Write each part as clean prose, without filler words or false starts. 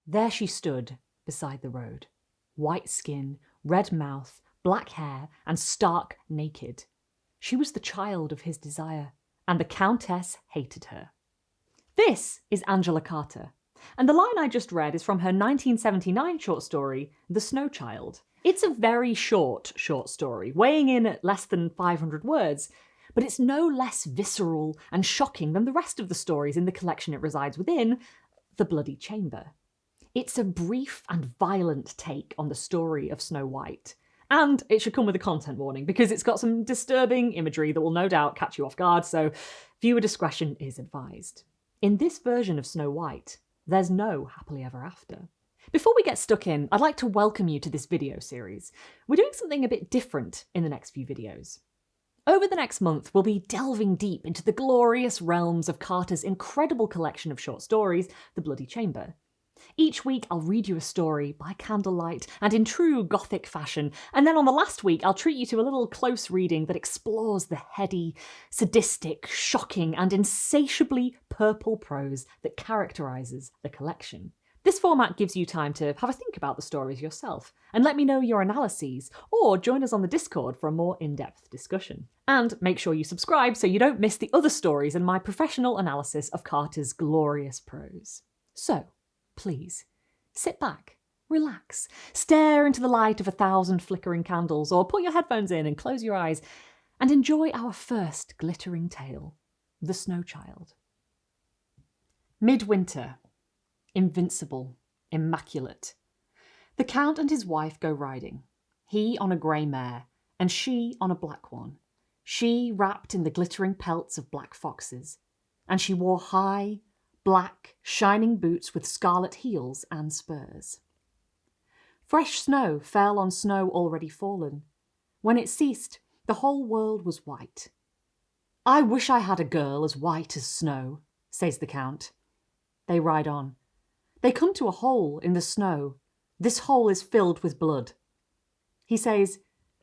There she stood beside the road, white skin, red mouth, black hair, and stark naked. She was the child of his desire, and the Countess hated her. This is Angela Carter, and the line I just read is from her 1979 short story, The Snow Child. It's a very short story, weighing in at less than 500 words, but it's no less visceral and shocking than the rest of the stories in the collection it resides within, The Bloody Chamber. It's a brief and violent take on the story of Snow White. And it should come with a content warning, because it's got some disturbing imagery that will no doubt catch you off guard, so viewer discretion is advised. In this version of Snow White, there's no happily ever after. Before we get stuck in, I'd like to welcome you to this video series. We're doing something a bit different in the next few videos. Over the next month, we'll be delving deep into the glorious realms of Carter's incredible collection of short stories, The Bloody Chamber. Each week I'll read you a story by candlelight and in true Gothic fashion, and then on the last week I'll treat you to a little close reading that explores the heady, sadistic, shocking and insatiably purple prose that characterises the collection. This format gives you time to have a think about the stories yourself and let me know your analyses, or join us on the Discord for a more in-depth discussion. And make sure you subscribe so you don't miss the other stories and my professional analysis of Carter's glorious prose. So, please, sit back, relax, stare into the light of 1,000 flickering candles, or put your headphones in and close your eyes, and enjoy our first glittering tale, The Snow Child. Midwinter. Invincible, immaculate. The Count and his wife go riding, he on a grey mare, and she on a black one, she wrapped in the glittering pelts of black foxes, and she wore high, black, shining boots with scarlet heels and spurs. Fresh snow fell on snow already fallen. When it ceased, the whole world was white. "I wish I had a girl as white as snow," says the Count. They ride on. They come to a hole in the snow. This hole is filled with blood. He says,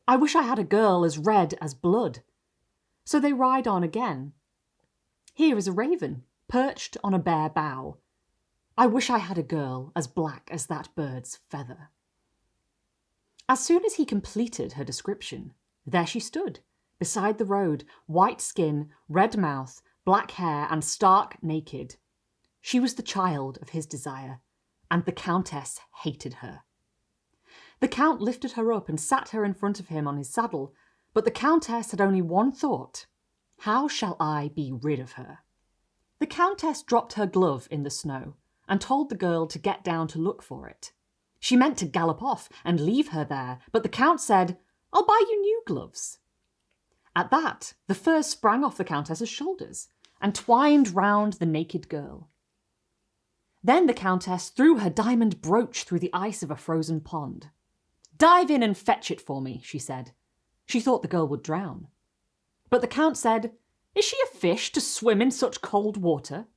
"I wish I had a girl as red as blood." So they ride on again. Here is a raven, perched on a bare bough. "I wish I had a girl as black as that bird's feather." As soon as he completed her description, there she stood, beside the road, white skin, red mouth, black hair, and stark naked. She was the child of his desire, and the Countess hated her. The Count lifted her up and sat her in front of him on his saddle, but the Countess had only one thought: how shall I be rid of her? The Countess dropped her glove in the snow and told the girl to get down to look for it. She meant to gallop off and leave her there, but the Count said, "I'll buy you new gloves." At that, the fur sprang off the Countess's shoulders and twined round the naked girl. Then the Countess threw her diamond brooch through the ice of a frozen pond. "Dive in and fetch it for me," she said. She thought the girl would drown. But the Count said, "Is she a fish to swim in such cold water?"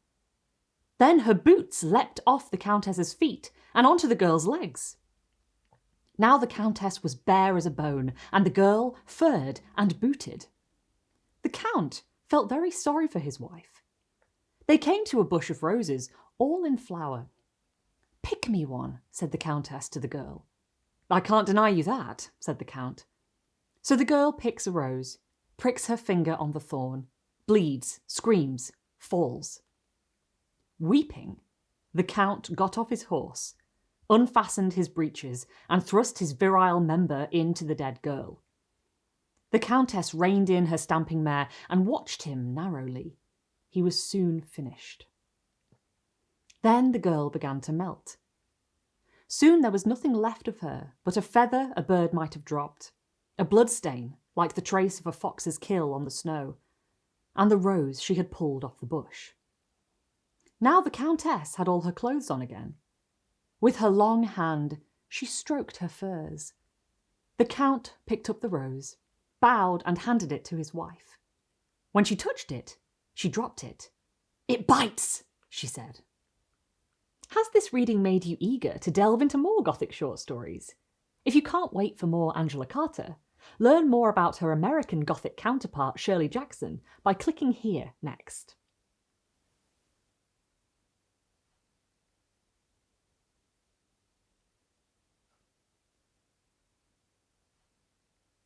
Then her boots leapt off the Countess's feet and onto the girl's legs. Now the Countess was bare as a bone, and the girl furred and booted. The Count felt very sorry for his wife. They came to a bush of roses, all in flower. "Pick me one," said the Countess to the girl. "I can't deny you that," said the Count. So the girl picks a rose, pricks her finger on the thorn, bleeds, screams, falls. Weeping, the Count got off his horse, unfastened his breeches, and thrust his virile member into the dead girl. The Countess reined in her stamping mare and watched him narrowly. He was soon finished. Then the girl began to melt. Soon there was nothing left of her but a feather a bird might have dropped, a bloodstain like the trace of a fox's kill on the snow, and the rose she had pulled off the bush. Now the Countess had all her clothes on again. With her long hand she stroked her furs. The Count picked up the rose, bowed and handed it to his wife. When she touched it, she dropped it. "It bites," she said. Has this reading made you eager to delve into more Gothic short stories? If you can't wait for more Angela Carter, learn more about her American Gothic counterpart Shirley Jackson by clicking here next.